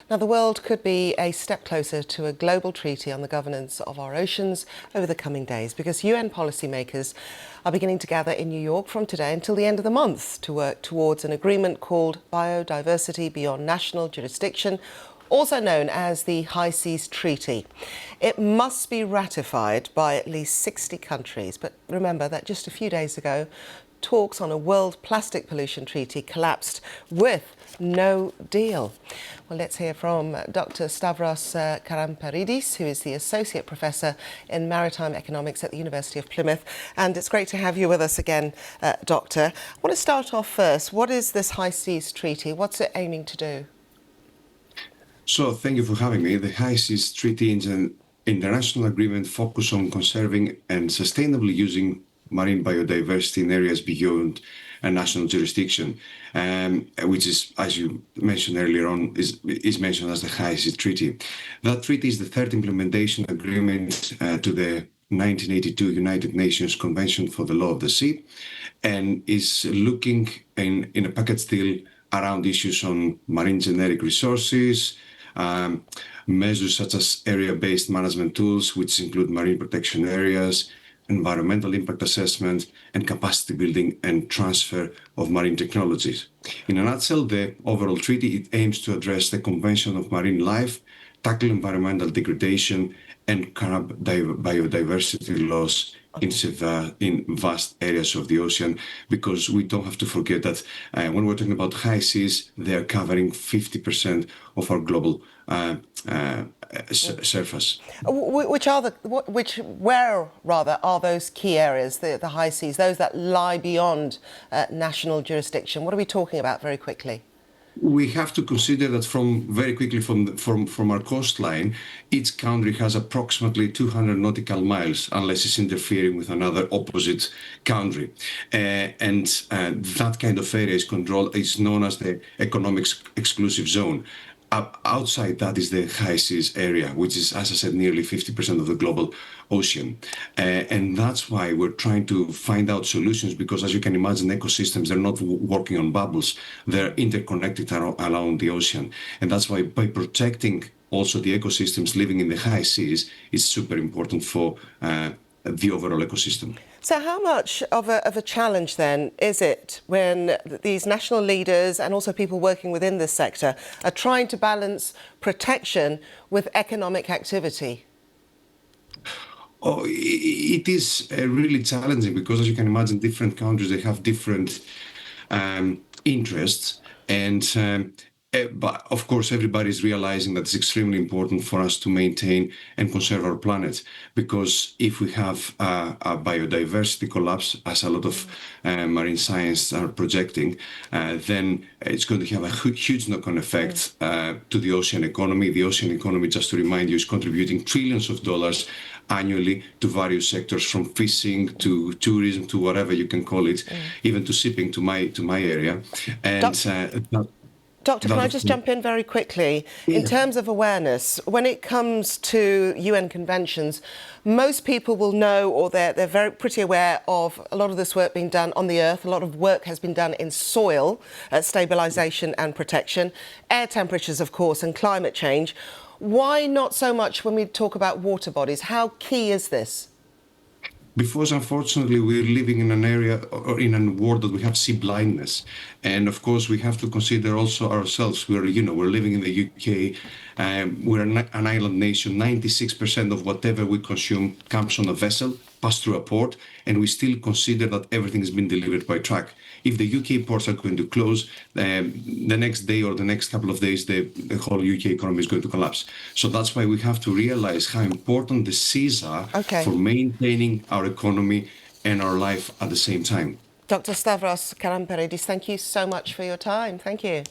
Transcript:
Now, the world could be a step closer to a global treaty on the governance of our oceans over the coming days, because UN policymakers are beginning to gather in New York from today until the end of the month to work towards an agreement called Biodiversity Beyond National Jurisdiction, also known as the High Seas Treaty. It must be ratified by at least 60 countries. But remember that just a few days ago, talks on a world plastic pollution treaty collapsed with no deal. Well, let's hear from Dr. Stavros Karamperidis, who is the Associate Professor in Maritime Economics at the University of Plymouth. And it's great to have you with us again, Doctor. I want to start off first. What is this High Seas Treaty? What's it aiming to do? So, thank you for having me. The High Seas Treaty is an international agreement focused on conserving and sustainably using marine biodiversity in areas beyond a national jurisdiction, which is, as you mentioned earlier on, is mentioned as the High Seas Treaty. That treaty is the third implementation agreement to the 1982 United Nations Convention for the Law of the Sea, and is looking in a package deal around issues on marine generic resources, measures such as area-based management tools, which include marine protection areas, environmental impact assessment, and capacity building and transfer of marine technologies. In a nutshell, the overall treaty, it aims to address the convention of marine life, tackle environmental degradation, and curb biodiversity loss in vast areas of the ocean, because we don't have to forget that when we're talking about high seas, they are covering 50% of our global surface. Where are those key areas, the high seas, those that lie beyond national jurisdiction? What are we talking about very quickly? We have to consider that from our coastline, each country has approximately 200 nautical miles, unless it's interfering with another opposite country. And that kind of area is known as the economic exclusive zone. Outside that is the high seas area, which is, as I said, nearly 50% of the global ocean. And that's why we're trying to find out solutions, because as you can imagine, ecosystems, they're not working on bubbles. They're interconnected around the ocean. And that's why by protecting also the ecosystems living in the high seas is super important for the overall ecosystem. So how much of a challenge then is it when these national leaders and also people working within this sector are trying to balance protection with economic activity? Oh, it is really challenging, because as you can imagine, different countries, they have different interests, and but of course, everybody is realizing that it's extremely important for us to maintain and conserve our planet, because if we have a biodiversity collapse, as a lot of marine science are projecting, then it's going to have a huge knock-on effect to the ocean economy. The ocean economy, just to remind you, is contributing trillions of dollars annually to various sectors, from fishing to tourism to whatever you can call it, even to shipping, to my area. And Doctor, can I just jump in very quickly? In terms of awareness, when it comes to UN conventions, most people will know, or they're pretty aware of a lot of this work being done on the earth. A lot of work has been done in soil stabilisation and protection, air temperatures, of course, and climate change. Why not so much when we talk about water bodies? How key is this? Because unfortunately, we're living in an area or in a world that we have sea blindness, and of course we have to consider also ourselves. We're living in the UK. We're an island nation. 96% of whatever we consume comes on a vessel, pass through a port, and we still consider that everything has been delivered by truck. If the UK ports are going to close, the next day or the next couple of days, the whole UK economy is going to collapse. So that's why we have to realize how important the seas are for maintaining our economy and our life at the same time. Dr. Stavros Karamperidis, thank you so much for your time. Thank you.